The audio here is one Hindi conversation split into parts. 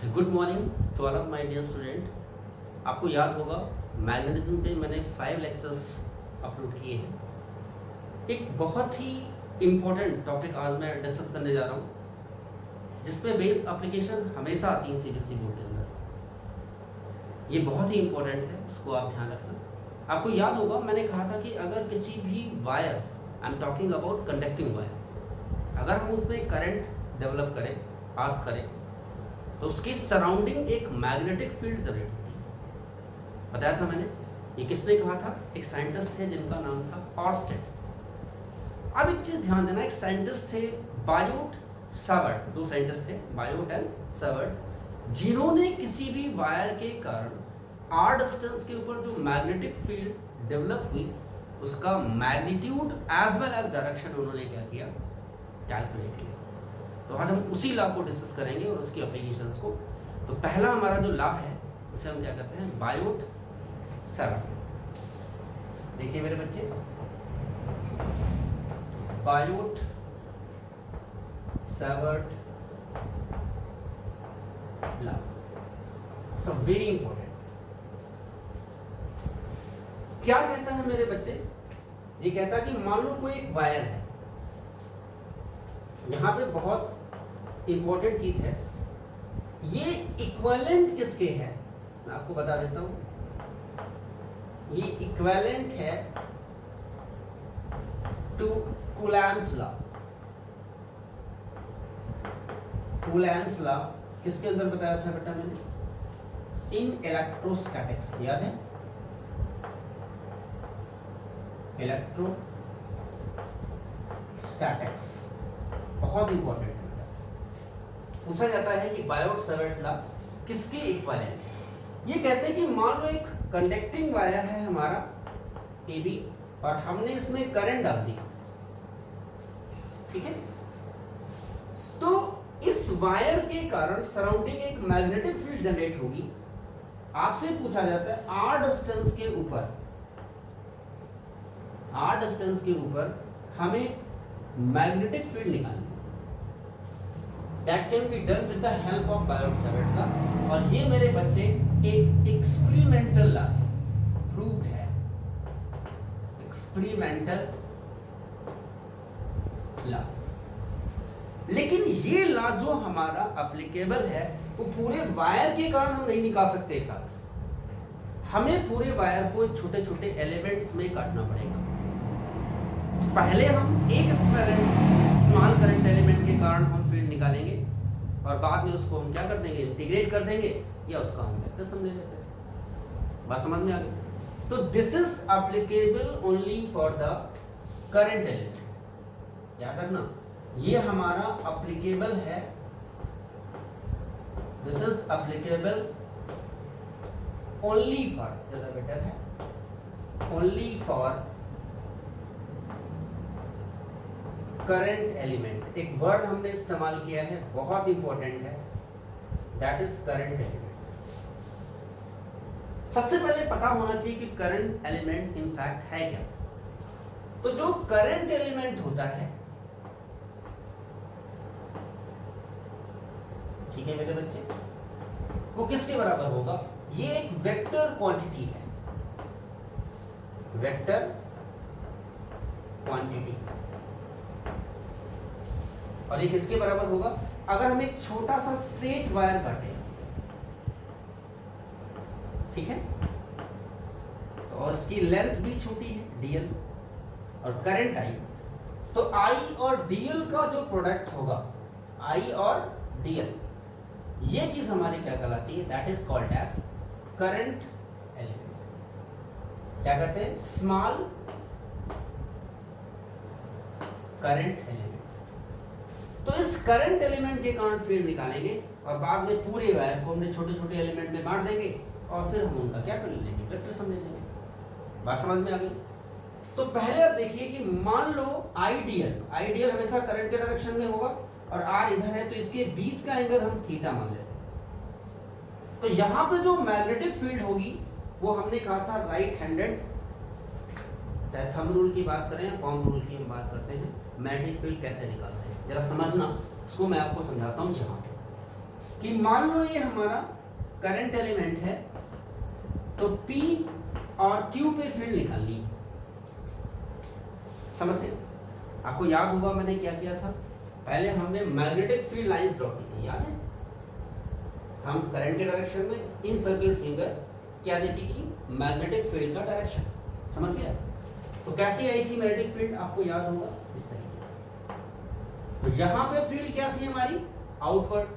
Good morning to all of my dear student. आपको याद होगा मैग्नेटिज्म पे मैंने 5 लेक्चर्स अपलोड किए हैं। एक बहुत ही इम्पोर्टेंट टॉपिक आज मैं डिस्कस करने जा रहा हूँ, जिसमें बेस्ड एप्लीकेशन हमेशा आती है सीबीएसई बोर्ड के अंदर। ये बहुत ही इम्पोर्टेंट है, उसको आप ध्यान रखना। आपको याद होगा मैंने कहा था कि अगर किसी भी wire, I am talking about conducting wire, अगर हम उसमें करंट डेवलप करें, पास करें, तो उसकी सराउंडिंग एक मैग्नेटिक फील्ड जनरेट होती है। बताया था मैंने, ये किसने कहा था? एक साइंटिस्ट थे जिनका नाम था ऑर्स्टेड। अब एक चीज ध्यान देना, एक साइंटिस्ट थे बायोट सावर्ट, 2 साइंटिस्ट थे बायोट एंड सावर्ट, जिन्होंने किसी भी वायर के कारण आर डिस्टेंस के ऊपर जो मैग्नेटिक फील्ड डेवलप हुई, उसका magnitude as well as direction उन्होंने क्या किया? कैलकुलेट किया। तो आज हम उसी लॉ को डिस्कस करेंगे और उसकी एप्लीकेशंस को। तो पहला हमारा जो लॉ है उसे हम क्या कहते हैं? Biot Savart. देखिए मेरे बच्चे, Biot Savart law, so very important. क्या कहता है मेरे बच्चे? ये कहता है कि मान लो कोई एक वायर है, यहां पे बहुत इंपॉर्टेंट चीज है, ये इक्विवेलेंट किसके है? मैं आपको बता देता हूं, ये इक्विवेलेंट है to Coulomb's law. Coulomb's law किसके अंदर बताया था बेटा मैंने? इन इलेक्ट्रोस्टैटिक्स, याद है? इलेक्ट्रोस्टैटिक्स बहुत इंपॉर्टेंट है। पूछा जाता है कि बायोट सावर्ट लॉ किसके इक्विवेलेंट है? ये कहते हैं कि मान लो एक कंडक्टिंग वायर है हमारा AB, और हमने इसमें करंट डाल दी, ठीक है? तो इस वायर के कारण सराउंडिंग एक मैग्नेटिक फील्ड जनरेट होगी। आपसे पूछा जाता है आर डिस्टेंस के ऊपर हमें मैग्नेटिक फील्ड निकालनी। That can be done with the help of Biot Savart law. और ये मेरे बच्चे एक एक्सपेरिमेंटल लॉ है, प्रूव्ड है, एक्सपेरिमेंटल लॉ। लेकिन ये लॉ जो हमारा एप्लीकेबल है वो पूरे वायर के कारण हम नहीं निकाल सकते एक साथ। हमें पूरे वायर को छोटे छोटे एलिमेंट्स में काटना पड़ेगा। तो पहले हम एक स्मॉल करंट एलिमेंट के कारण हम फील्ड निकालेंगे, और बाद में उसको हम क्या कर देंगे? इंटीग्रेट कर देंगे, या उसका हम वेक्टर समझ लेते हैं। बात समझ में आ गई? तो this is applicable only for the current element. याद रखना, ये हमारा एप्लीकेबल है, this is applicable only for, ज्यादा बेटर है, ओनली फॉर करंट एलिमेंट। एक वर्ड हमने इस्तेमाल किया है, बहुत इंपॉर्टेंट है, दैट इज करंट एलिमेंट। सबसे पहले पता होना चाहिए कि करंट एलिमेंट इन फैक्ट है क्या। तो जो करंट एलिमेंट होता है, ठीक है मेरे बच्चे, वो किसके बराबर होगा? ये एक वेक्टर क्वांटिटी है, वेक्टर क्वांटिटी। और ये किसके बराबर होगा? अगर हम एक छोटा सा स्ट्रेट वायर काटे, ठीक है, तो और इसकी लेंथ भी छोटी है dl, और करंट I, तो I और dl का जो प्रोडक्ट होगा, I और dl, ये चीज हमारी क्या कहलाती है? That is called as current element. क्या कहते हैं? Small current element. तो इस करंट एलिमेंट के कारण फील्ड निकालेंगे, और बाद में पूरे वायर को हमने छोटे छोटे एलिमेंट में बांट देंगे, और फिर हम उनका क्या कर लेंगे? वेक्टर समझ लेंगे। बात समझ में आ गई? तो पहले आप देखिए कि मान लो आइडियल हमेशा करंट के डायरेक्शन में होगा, और आर इधर है, तो इसके बीच का एंगल हम थीटा मान लेते हैं। तो यहां पे जो मैग्नेटिक फील्ड होगी वो हमने कहा था राइट हैंडेड, चाहे थंब रूल की बात करें या पॉम रूल की हम बात करते हैं, मैग्नेटिक फील्ड कैसे निकालते हैं जरा समझना, इसको मैं आपको समझाता हूँ यहाँ। कि मान लो ये हमारा करंट एलिमेंट है, तो P और Q पे फील्ड निकालनी है। समझ गए? आपको याद होगा मैंने क्या किया था, पहले हमने मैग्नेटिक फील्ड लाइंस ड्रॉ की थी, याद है? हम करंट के डायरेक्शन में इन सर्कुलर फिंगर क्या देती थी, मैग्नेटिक फील्ड का डायरेक्शन। समझ गया? तो कैसी आई थी मैग्नेटिक फील्ड, आपको याद होगा इस तरीके से। तो यहां पे फील्ड क्या थी हमारी, आउटवर्ड,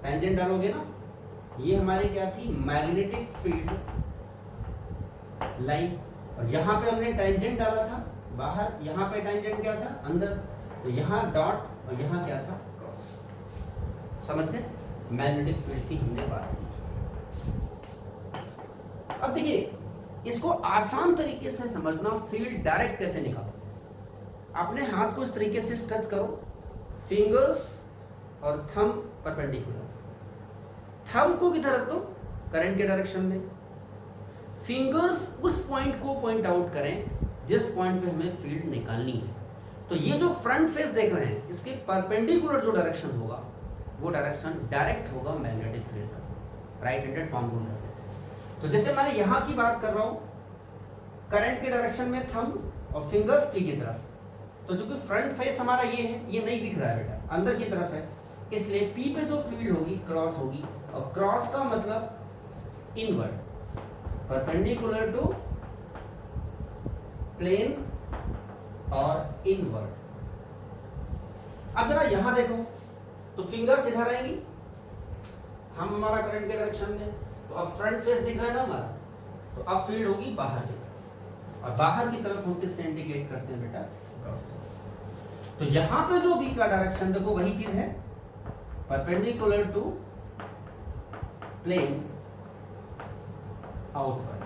टेंजेंट डालोगे ना, ये हमारी क्या थी, मैग्नेटिक फील्ड लाइन, और यहां पे हमने टेंजेंट डाला था बाहर, यहां पे टेंजेंट क्या था, अंदर, तो यहां डॉट और यहां क्या था, क्रॉस। समझ गए? मैग्नेटिक फील्ड की हमने बात की। अब देखिए इसको आसान तरीके से समझना, फील्ड डायरेक्ट कैसे निकालो। अपने हाथ को इस तरीके से टच करो, फिंगर्स और थंब परपेंडिकुलर, थंब को किधर रख दो, करंट के डायरेक्शन में, फिंगर्स उस पॉइंट को पॉइंट आउट करें जिस पॉइंट पे हमें फील्ड निकालनी है। तो ये जो फ्रंट फेस देख रहे हैं, इसके परपेंडिकुलर जो डायरेक्शन होगा वो डायरेक्शन डायरेक्ट होगा मैग्नेटिक फील्ड का, राइट हैंडेड पाम रूल करने से। तो जैसे मैंने यहां की बात कर रहा हूं, करंट के डायरेक्शन में थंब और फिंगर्स पी की तरफ, तो जो कि फ्रंट फेस हमारा ये है, ये नहीं दिख रहा है बेटा, अंदर की तरफ है, इसलिए पी पे जो फील्ड होगी क्रॉस होगी, और क्रॉस का मतलब इनवर्ड, परपेंडिकुलर टू प्लेन और इनवर्ड। अब जरा यहां देखो, तो फिंगर्स इधर आएंगी, हम हमारा करंट के डायरेक्शन में, तो अब फ्रंट फेस दिख रहा है ना हमारा, तो अब फील्ड होगी बाहर की तरफ, और बाहर की तरफ हम किससे इंडिकेट करते हैं बेटा, तो यहां पे जो बी का डायरेक्शन देखो वही चीज है, परपेंडिकुलर टू प्लेन आउटवर्ड।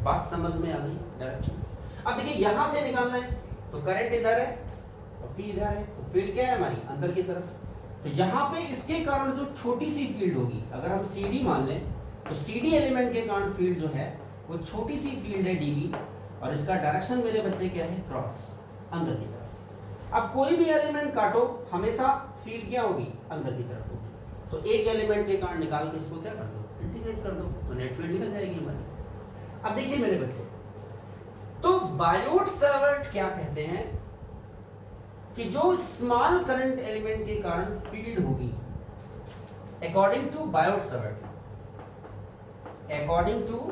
बात समझ में आ गई डायरेक्शन? अब देखिए यहां से निकालना है, तो करंट इधर है और पी इधर है, तो फील्ड क्या है हमारी, अंदर की तरफ। तो यहां पे इसके कारण जो छोटी सी फील्ड होगी, अगर हम CD मान लें, तो CD एलिमेंट के कारण फील्ड जो है वो छोटी सी फील्ड है dB, और इसका डायरेक्शन मेरे बच्चे क्या है, क्रॉस, अंदर की तरफ। अब कोई भी एलिमेंट काटो, हमेशा फील्ड क्या होगी, अंदर की तरफ होगी। तो एक एलिमेंट के कारण निकाल के इसको क्या कर दो, इंटीग्रेट कर दो, तो नेट फील्ड निकल जाएगी हमारी। अब देखिए मेरे बच्चे, तो बायोट-सावर्ट क्या कहते हैं कि जो स्मॉल करंट एलिमेंट के कारण फील्ड होगी, according to Biot Savart, according to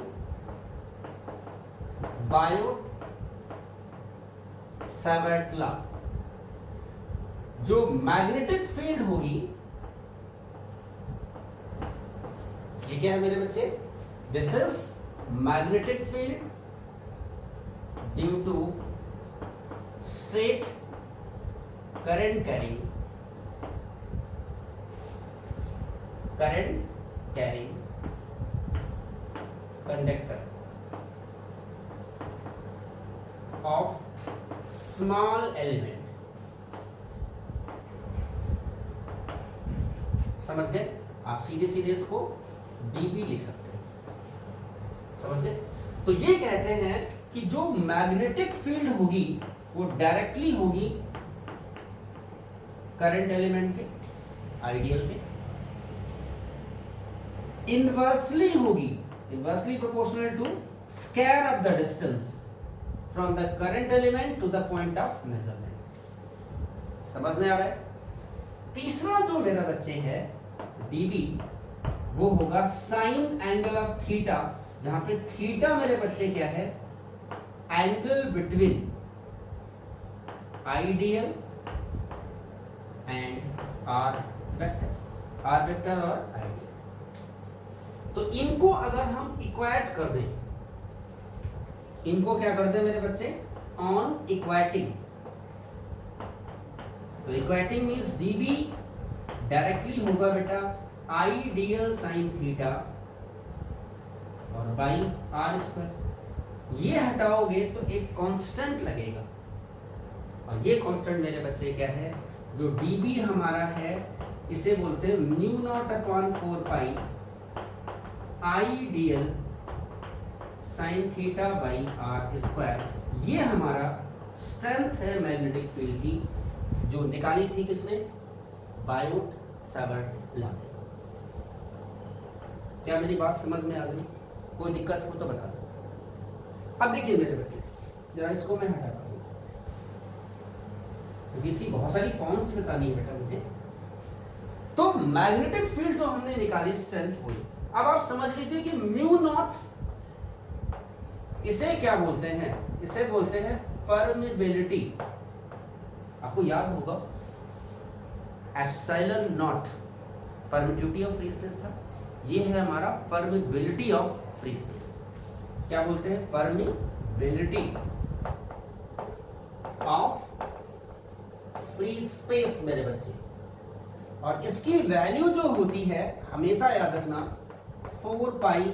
Biot Savart law, जो मैग्नेटिक फील्ड होगी, ये क्या है मेरे बच्चे, this is magnetic field due to straight current carrying conductor of small element। समझ गए? आप सीधे सीधे इसको dB लिख सकते हैं। समझ गए? तो ये कहते हैं कि जो मैग्नेटिक फील्ड होगी वो डायरेक्टली होगी करंट एलिमेंट के, आइडियल के, इनवर्सली होगी, inversely proportional to square of the distance from the current element to the point of measurement. समझने आ रहा है? तीसरा जो मेरा बच्चे है dB, वो होगा साइन एंगल ऑफ थीटा, जहां पे थीटा मेरे बच्चे क्या है, angle between I dl and R vector और आइडियल। तो इनको अगर हम इक्वेट कर दें, इनको क्या कर दें मेरे बच्चे, ऑन इक्वेटिंग, तो इक्वेटिंग मींस dB डायरेक्टली होगा बेटा आइडियल साइन थीटा और बाई आर स्क्वायर। ये हटाओगे तो एक कांस्टेंट लगेगा, और ये कांस्टेंट मेरे बच्चे क्या है, जो dB हमारा है, इसे बोलते हैं mu naught upon 4 pi I dl sine theta by R square. ये हमारा स्ट्रेंथ है मैग्नेटिक फील्ड की, जो निकाली थी किसने, बायोट-सावर्ट लॉ। क्या मेरी बात समझ में आ गई? कोई दिक्कत हो तो बता दो। अब देखिए मेरे बच्चे, जरा इसको मैं हटाता हूँ क्योंकि इसी बहुत सारी फॉर्म्स बतानी है बेटा मुझे। तो मैग्नेटिक फील्ड जो हमने निकाली स्ट्रेंथ हुई, अब आप समझ लीजिए कि म्यू नॉट, इसे क्या बोलते हैं? इसे बोलते हैं परमिबिलिटी। आपको याद होगा epsilon not permittivity of free space था, ये है हमारा परमिबिलिटी ऑफ फ्री स्पेस। क्या बोलते हैं? परमिबिलिटी ऑफ फ्री स्पेस मेरे बच्चे। और इसकी वैल्यू जो होती है, हमेशा याद रखना, 4 पाई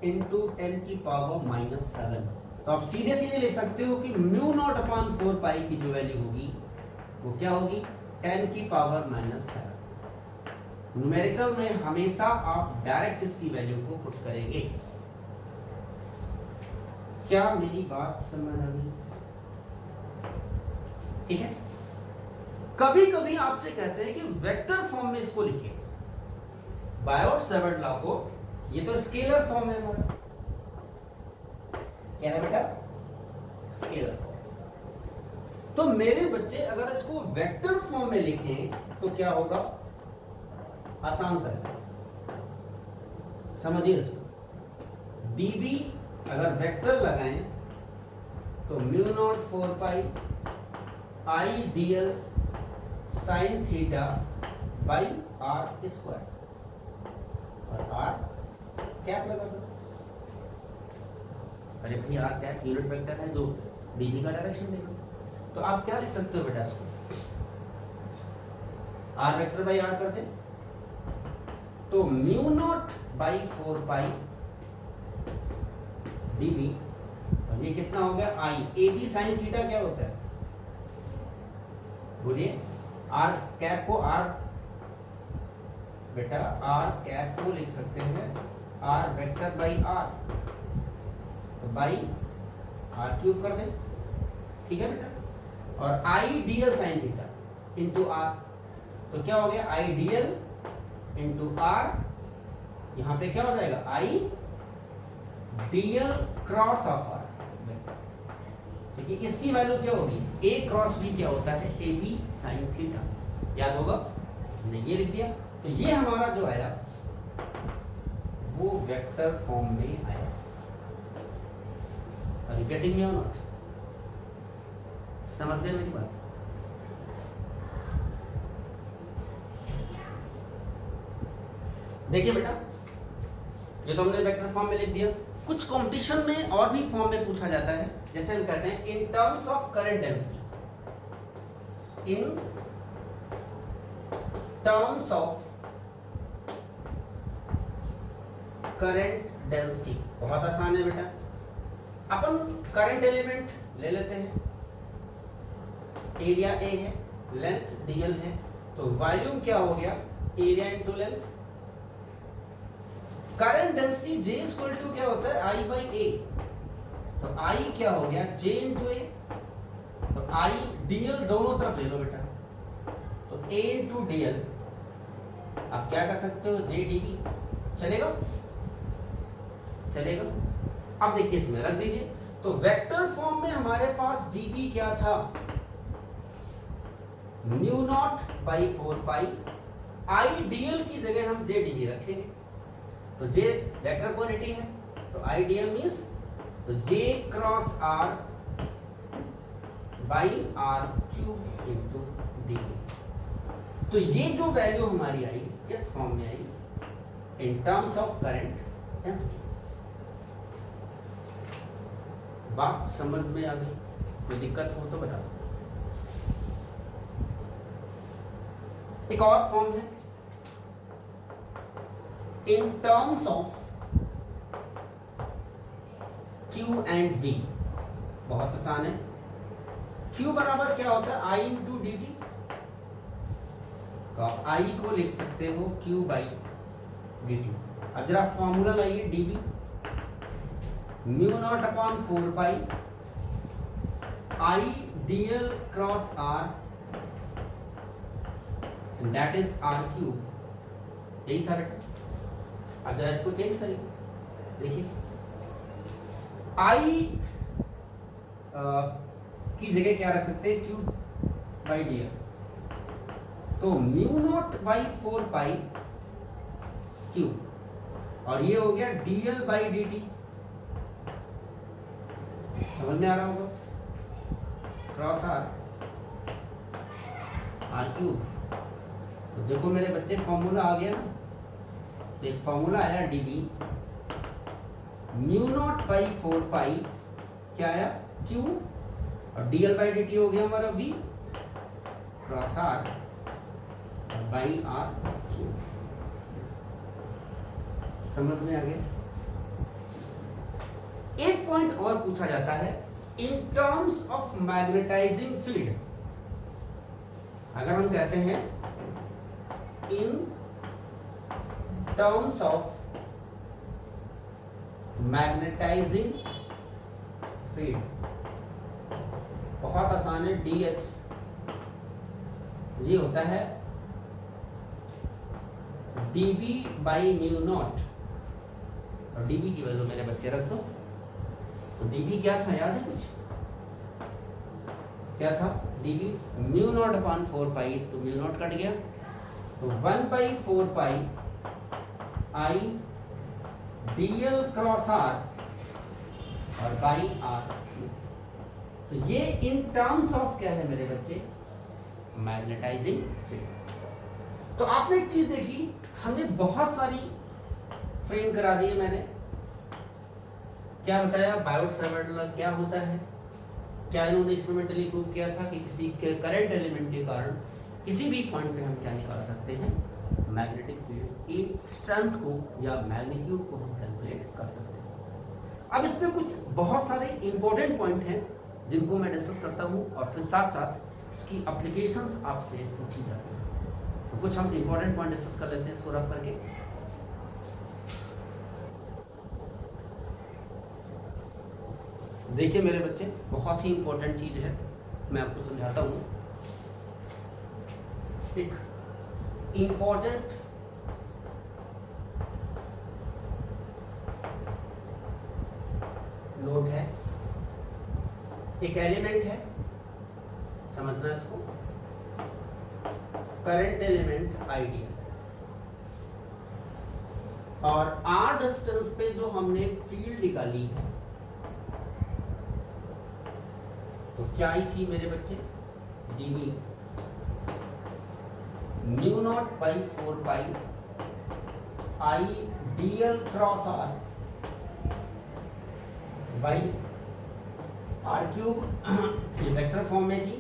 इंटू 10⁻⁻⁷। तो आप सीधे सीधे लिख सकते हो कि म्यू नॉट अपॉन 4 पाई की जो वैल्यू होगी वो क्या होगी? 10⁻⁷। न्यूमेरिकल में हमेशा आप डायरेक्ट इसकी वैल्यू को पुट करेंगे। क्या मेरी बात समझ आ गई? ठीक है। कभी कभी आपसे कहते हैं कि वेक्टर फॉर्म में इसको लिखिए, बायोट-सावर्ट लॉ को। ये तो स्केलर फॉर्म है हमारा, क्या है बेटा? Scalar form. तो मेरे बच्चे अगर इसको वेक्टर फॉर्म में लिखें तो क्या होगा? आसान सा है, समझिए इसको। dB अगर वेक्टर लगाएं तो mu naught 4 pi I dl sine theta by R square, और आर कैप लगा दो। अरे भाई आर कैप यूनिट वेक्टर है जो dB का डायरेक्शन देगा। तो आप क्या लिख सकते हो बेटा इसको? आर वेक्टर बाई आर कर दे तो mu naught by 4 pi dB, और ये कितना हो गया? I. A B sine theta क्या होता है? बोलिए। आर कैप को आर, बेटा आर कैप को लिख सकते हैं आर वेक्टर बाई आर, तो बाई आर क्यूब कर दे, ठीक है बेटा। और I dl sine theta into R, तो क्या हो गया? आई डीएल इंटू आर, यहां पे क्या हो जाएगा? आई डीएल क्रॉस ऑफ आर। देखिए इसकी वैल्यू क्या होगी? ए क्रॉस बी क्या होता है? A B sine theta. याद होगा? हमने ये लिख दिया। तो ये हमारा जो आया वो वेक्टर फॉर्म में आया। आर यू गेटिंग मी और नॉट? समझ गए मेरी बात? देखिए बेटा, ये तो हमने वेक्टर फॉर्म में लिख दिया। कुछ कंपटीशन में और भी फॉर्म में पूछा जाता है, जैसे हम कहते हैं in terms of current density, in terms of current density. बहुत आसान है बेटा, अपन करंट एलिमेंट ले लेते हैं, एरिया ए है, लेंथ dl है, तो वॉल्यूम क्या हो गया? Area into length. Current density J equal to क्या होता है? I बाई A, तो I क्या हो गया? J इंटू A, तो I dl दोनों तरफ ले लो बेटा, तो A इंटू dl आप क्या कर सकते हो? J dB। चलेगा? चलेगा। अब देखिए इसमें रख दीजिए, तो वेक्टर फॉर्म में हमारे पास dB क्या था? Mu naught by 4 pi, I dl की जगह हम J dB रखेंगे, तो J वेक्टर क्वांटिटी है, तो I dl मींस तो J cross R by R cube into dB। तो ये जो वैल्यू हमारी आई किस फॉर्म में आई? In terms of current density. बात समझ में आ गई? कोई दिक्कत हो तो बता दो। एक और फॉर्म है in terms of Q and V। बहुत आसान है। Q बराबर क्या होता है? I इंटू डी टी, तो आप I को लिख सकते हो Q बाई डी टी। अब जरा फॉर्मूला लाइए, dB mu naught upon 4 pi I dl cross R that is R cube. यही था बेटा। अब जरा इसको चेंज करिए, देखिए आई की जगह क्या रख सकते हैं, क्यूब बाई डी एल। तो mu naught by 4 pi cube, और ये हो गया D L by D T. समझ में आ रहा होगा, क्रॉस आर क्यूब। तो देखो मेरे बच्चे फॉर्मूला आ गया ना, तो एक फॉर्मूला आया डीबी म्यू नॉट बाई 4 पाई क्या आया, क्यू, और डीएल बाई डी टी हो गया हमारा V cross R by R cube. समझ में आ गया। एक पॉइंट और पूछा जाता है, in terms of magnetizing field. अगर हम कहते हैं in terms of magnetizing field, बहुत आसान है, डी एच ये होता है डीबी बाई म्यू नॉट, और डीबी की वैल्यू मेरे बच्चे रख दो। तो डीबी क्या था, याद है कुछ, क्या था, dB mu naught upon 4 pi, तो म्यू नॉट कट गया, तो 1 by 4 pi I dl cross R और बाई आर। तो ये इन टर्म्स ऑफ क्या है मेरे बच्चे, मैग्नेटाइजिंग फील्ड। तो आपने एक चीज देखी, हमने बहुत सारी फ्रेम करा दी है। मैंने क्या बताया, बायोट सावर्ट लॉ क्या होता है, क्या इन्होंने एक्सपेरिमेंटली प्रूव किया था कि किसी के करंट एलिमेंट के कारण किसी भी पॉइंट पे हम क्या निकाल सकते हैं, मैग्नेटिक फील्ड की स्ट्रेंथ को या मैग्नीट्यूड को हम कैलकुलेट कर सकते हैं। अब इसमें कुछ बहुत सारे इंपॉर्टेंट पॉइंट हैं जिनको मैं डिस्कस करता हूं, और फिर साथ साथ इसकी एप्लीकेशंस आपसे पूछी जाती हैं। तो कुछ हम इंपॉर्टेंट पॉइंट डिस्कस कर लेते हैं इसको रफ करके। देखिए मेरे बच्चे, बहुत ही इंपॉर्टेंट चीज है, मैं आपको समझाता हूं। एक इंपॉर्टेंट नोट है, एक एलिमेंट है, समझना इसको, करंट एलिमेंट आइडियल, और आर डिस्टेंस पे जो हमने फील्ड निकाली है, तो क्या आई थी मेरे बच्चे, dV mu naught by 4 pi I dl cross R by R cube, ये वेक्टर फॉर्म में थी,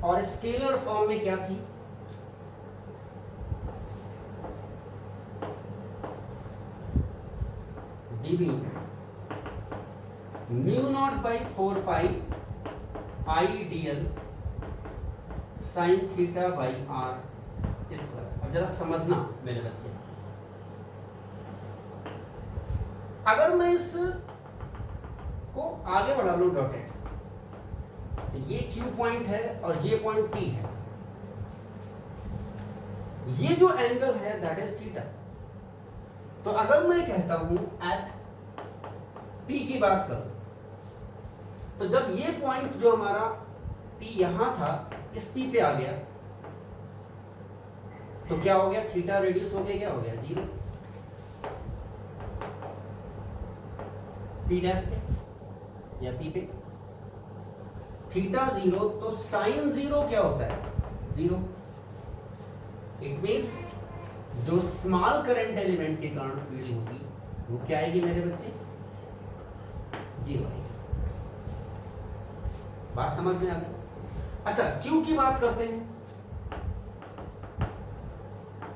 और स्केलर फॉर्म में क्या थी, dV mu naught by 4 pi I dl sine theta by R square. अब जरा समझना मेरे बच्चे, अगर मैं इस को आगे बढ़ा लूं डॉटेड, तो ये Q पॉइंट है और ये पॉइंट P है, ये जो एंगल है दैट इज थीटा। तो अगर मैं कहता हूं एट P की बात करूं, तो जब ये पॉइंट जो हमारा P यहां था, इस P पे आ गया, तो क्या हो गया, थीटा रेड्यूस हो गया, क्या हो गया, 0। P डैश पे या P पे थीटा 0, तो साइन 0 क्या होता है, 0। इट मींस जो स्मॉल करंट एलिमेंट के कारण फील्ड होगी वो क्या आएगी मेरे बच्चे, 0 आएगी। बात समझ में आ गई। अच्छा, Q की बात करते हैं,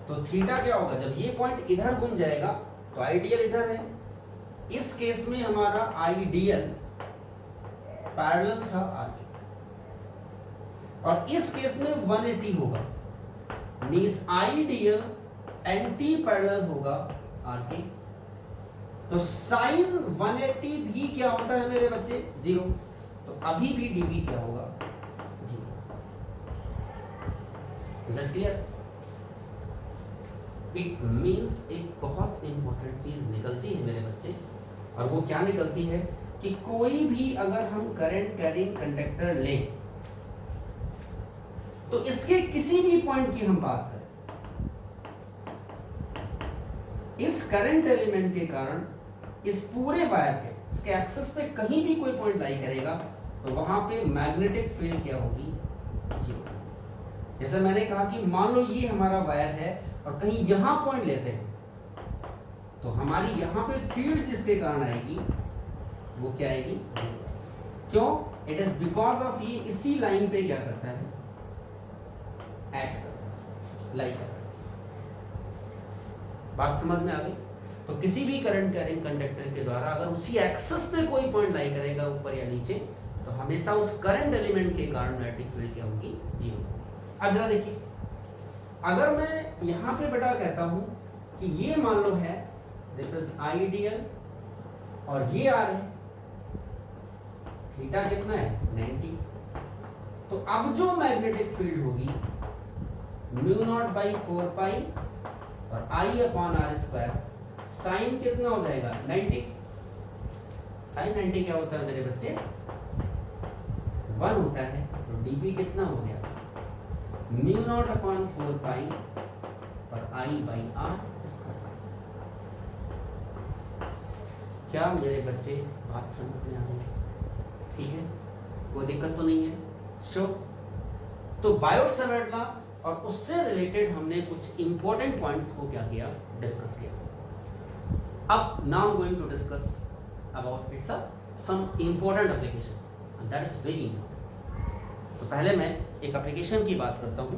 तो थीटा क्या होगा, जब ये पॉइंट इधर घूम जाएगा तो आइडियल इधर है, इस केस में हमारा आइडियल पैरेलल था आर, और इस केस में 180 होगा, मींस आइडियल एंटी पैरेलल होगा आर के। तो साइन 180 भी क्या होता है मेरे बच्चे, 0। तो अभी भी डीबी क्या होगा, is that clear? It means एक बहुत इंपॉर्टेंट चीज निकलती है मेरे बच्चे, और वो क्या निकलती है कि कोई भी अगर हम करंट कैरिंग कंडक्टर लें तो इसके किसी भी पॉइंट की हम बात करें, इस करंट एलिमेंट के कारण इस पूरे वायर के इसके एक्सेस पे कहीं भी कोई पॉइंट लाई करेगा तो वहां पे मैग्नेटिक फील्ड क्या होगी? जीरो। जैसे मैंने कहा कि मान लो ये हमारा वायर है और कहीं यहां पॉइंट लेते हैं तो हमारी यहां पे फील्ड जिसके कारण आएगी वो क्या आएगी? क्यों? इट इज बिकॉज ऑफ ये इसी लाइन पे क्या करता है? Act like. बात समझ में आ गई? तो किसी भी करंट कैरिंग कंडक्टर के द्वारा अगर उसी एक्सेस पे कोई पॉइंट लाई करेगा ऊपर या नीचे तो हमेशा उस करंट एलिमेंट के कारण मैग्नेटिक फील्ड क्या होगी? जीरो। अब जरा देखिए, अगर मैं यहां पे बेटा कहता हूं कि ये मान लो है दिस इज आइडियल और ये आर है, थीटा कितना है? 90। तो अब जो मैग्नेटिक फील्ड होगी म्यू नॉट बाई 4 पाई और आई अपॉन आर स्क्वायर, साइन कितना हो जाएगा? 90। साइन 90 क्या होता है मेरे बच्चे? 1 होता है। तो डीबी कितना हो गया? म्यू नॉट अपॉन 4 पाई और आई बाई आर स्क्वायर। क्या मेरे बच्चे बात समझ में आ रही है? ठीक है, कोई दिक्कत तो नहीं है? शो तो बायोट सावर्ट लॉ और उससे रिलेटेड हमने कुछ इंपॉर्टेंट पॉइंट्स को क्या किया? डिस्कस किया। अब now I am going to discuss about its some important application and that is very important. तो पहले मैं एक एप्लीकेशन की बात करता हूँ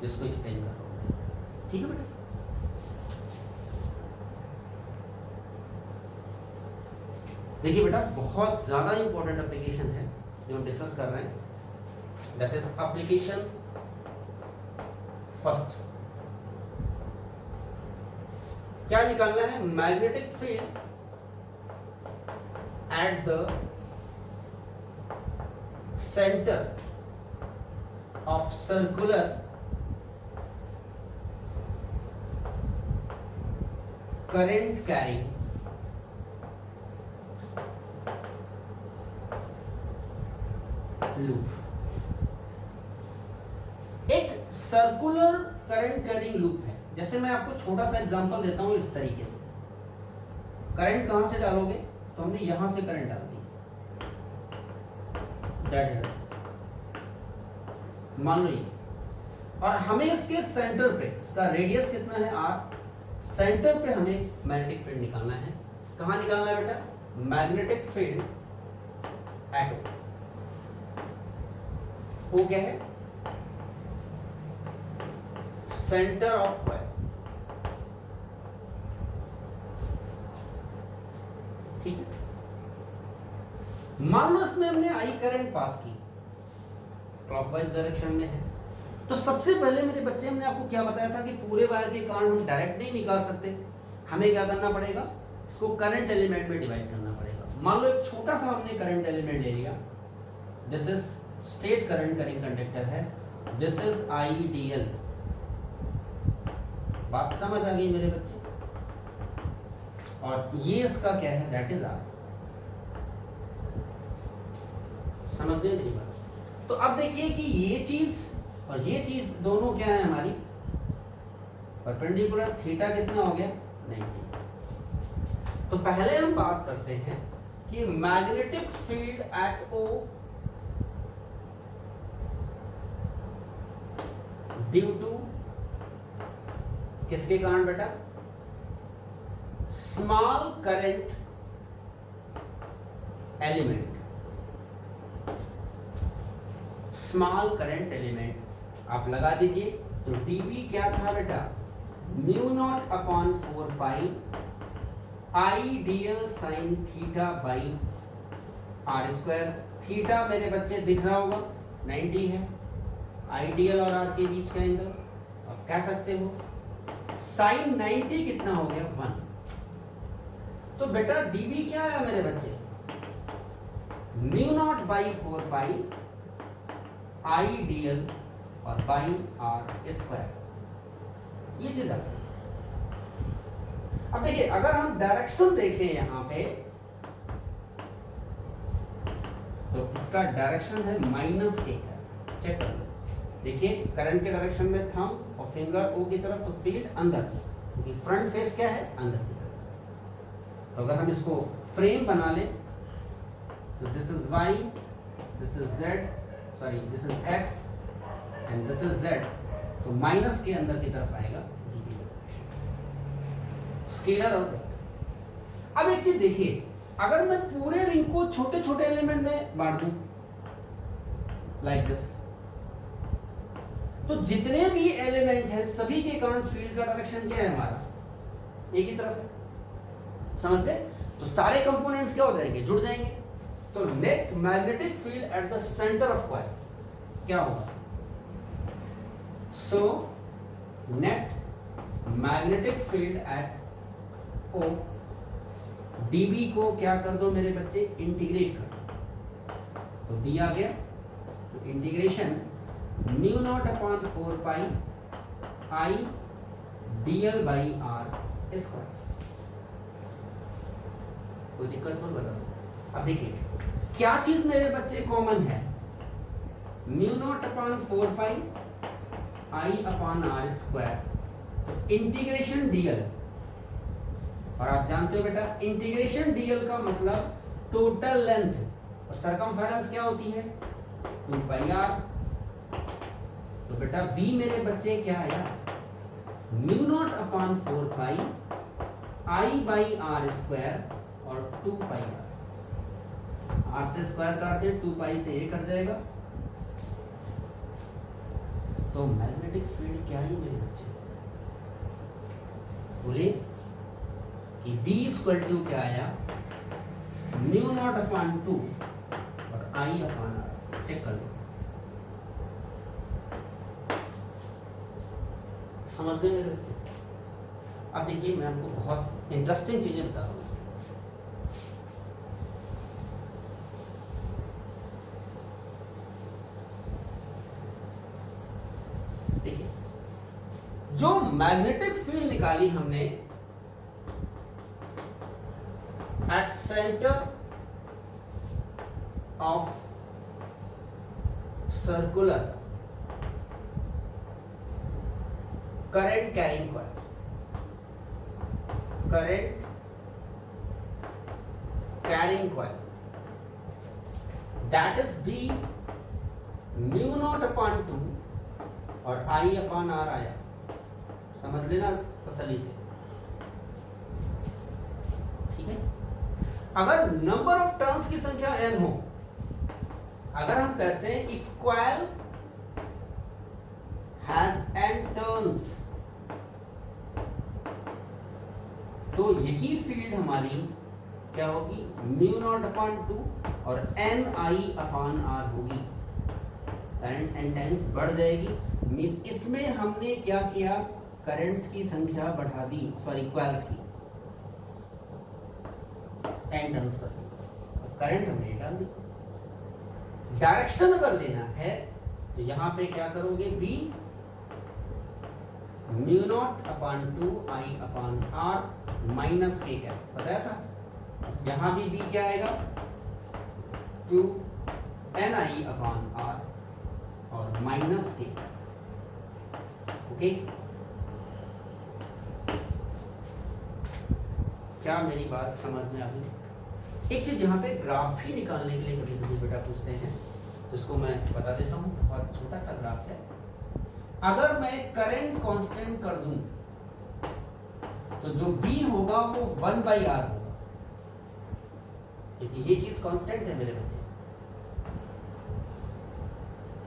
जिसको एक्सप्लेन कर रहा हूँ। ठीक है बेटा? देखिए बेटा, बहुत ज्यादा इंपॉर्टेंट एप्लीकेशन है जो हम डिस्कस कर रहे हैं, दैट इज एप्लीकेशन फर्स्ट। क्या निकालना है? Magnetic field at the centre of circular current carrying loop. एक सर्कुलर करंट कैरिंग लूप है। जैसे मैं आपको छोटा सा एग्जांपल देता हूं इस तरीके से। करंट कहां से डालोगे? तो हमने यहां से करंट डाल दी, दैट इज मान लो ये, और हमें इसके सेंटर पे, इसका रेडियस कितना है? आर। सेंटर पे हमें मैग्नेटिक फील्ड निकालना है। कहां निकालना है बेटा? मैग्नेटिक फील्ड एट वो क्या है? Centre of wire. ठीक है, मान लो इसमें हमने आई करंट पास की, क्लॉकवाइज डायरेक्शन में है। तो सबसे पहले मेरे बच्चे, हमने आपको क्या बताया था कि पूरे वायर के कारण हम डायरेक्ट नहीं निकाल सकते, हमें क्या करना पड़ेगा? इसको करंट एलिमेंट में डिवाइड करना पड़ेगा। मान लो एक छोटा सा हमने करंट एलिमेंट ले लिया, this is state current carrying conductor है, दिस इज आईडीएल। बात समझ आ गई मेरे बच्चे? और ये इसका क्या है? That is R. समझ गए मेरी बात? तो अब देखिए कि ये चीज और ये चीज दोनों क्या है हमारी? परपेंडिकुलर। थीटा कितना हो गया? 90। तो पहले हम बात करते हैं कि magnetic field at O due to किसके कारण बेटा? Small current element. Small current element आप लगा दीजिए। तो dB क्या था बेटा? Mu naught upon 4 pi I dl sine theta by R square. Theta मेरे बच्चे दिख रहा होगा 90 है, आइडियल और आर के बीच का एंगल। आप कह सकते हो साइन 90 कितना हो गया? 1। तो बेटा dB क्या है मेरे बच्चे? Mu naught by 4 pi I DL और बाई आर स्क्वायर, ये चीज है। अब देखिए अगर हम डायरेक्शन देखें यहां पे तो इसका डायरेक्शन है माइनस के का, चेक कर लो। देखिए करंट के डायरेक्शन में थंब और फिंगर ओ की तरफ, तो फील्ड अंदर, क्योंकि फ्रंट फेस क्या है, अंदर की तरफ। तो अगर हम इसको फ्रेम बना लें तो this is Y, this is Z, sorry this is X and this is Z, तो माइनस के अंदर की तरफ आएगा स्केलर और वेक्टर। अब एक चीज देखिए, अगर मैं पूरे रिंग को छोटे छोटे एलिमेंट में बांट दूं लाइक दिस, तो जितने भी एलिमेंट हैं सभी के कारण फील्ड का डायरेक्शन क्या है, हमारा एक ही तरफ है। समझ गए? तो सारे कंपोनेंट्स क्या हो जाएंगे, जुड़ जाएंगे। तो net magnetic field at the centre of coil क्या होगा, so net magnetic field at O, dB को क्या कर दो मेरे बच्चे, इंटीग्रेट कर दो, तो डी आ गया। तो integration mu naught upon 4 pi I dl by R square. कोई दिक्कत हो बता दो। अब देखिए क्या चीज मेरे बच्चे कॉमन है, mu naught upon 4 pi I upon R square, तो इंटीग्रेशन डीएल, और आप जानते हो बेटा इंटीग्रेशन डीएल का मतलब टोटल लेंथ, और सरकमफेरेंस क्या होती है, 2 पाई आर। तो बेटा v मेरे बच्चे क्या आया, mu naught upon 4 pi I by R square और 2 पाई आर, आर से स्क्वायर काट दे, 2 पाई से ये कट जाएगा। तो मैग्नेटिक फील्ड क्या है मेरे बच्चे, बोले कि b इक्वल टू क्या आया, म्यू नॉट अपॉन 2 और आई अपॉन आर। चेक कर लो, समझ गए मेरे बच्चे? अब देखिए मैं आपको बहुत इंटरेस्टिंग चीजें बता रहा हूँ। देखिए जो मैग्नेटिक फील्ड निकाली हमने at centre of circular current carrying coil, current carrying coil, that is B mu naught upon 2 और I upon R आया, समझ लेना तसल्ली से, ठीक है। अगर नंबर ऑफ टर्न्स की संख्या n हो, अगर हम कहते हैं if coil has n turns, तो यही फील्ड हमारी क्या होगी, म्यू नॉट अपॉन 2 और एन आई अपॉन आर होगी। करंट एन टाइम्स बढ़ जाएगी, मींस इसमें हमने क्या किया, करंट्स की संख्या बढ़ा दी, सॉरी कॉइल्स की एन टर्न्स कर दी, करंट हमने डाल दी। डायरेक्शन अगर लेना है तो यहां पे क्या करोगे, B mu naught upon 2 I upon R minus के, क्या बताया था, यहां भी बी क्या आएगा, 2 एन आई अपॉन आर और माइनस के। ओके, क्या मेरी बात समझ में आ गई? एक चीज यहाँ पे ग्राफ भी निकालने के लिए कभी कभी बेटा पूछते हैं, तो इसको मैं बता देता हूँ, बहुत छोटा सा ग्राफ है। अगर मैं करंट कांस्टेंट कर दूं तो जो B होगा वो 1/R होगा, क्योंकि ये चीज कांस्टेंट है मेरे बच्चे।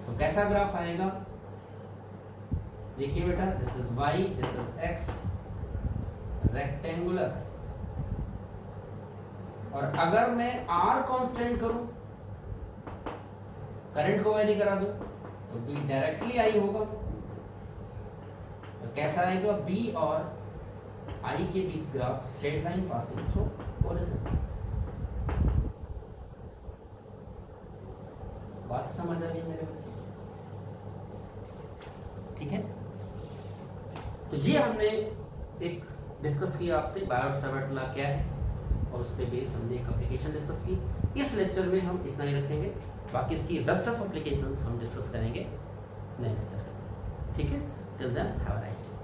तो कैसा ग्राफ आएगा, देखिए बेटा, this is Y, this is X, rectangular, और अगर मैं R कांस्टेंट करूं, करंट को वैरी करा दूं, तो B डायरेक्टली I होगा। तो कैसा आएगा, B और I के बीच graph straight line passing through origin. बात समझ आ गई मेरे बच्चे? तो ये हमने एक डिस्कस किया आपसे बायोट सावर्ट लॉ क्या है, और उस पर बेस हमने एक एप्लीकेशन डिस्कस की। इस लेक्चर में हम इतना ही रखेंगे, बाकी इसकी रेस्ट ऑफ एप्लीकेशंस हम डिस्कस करेंगे नए लेक्चर में। ठीक है, till then have a nice day.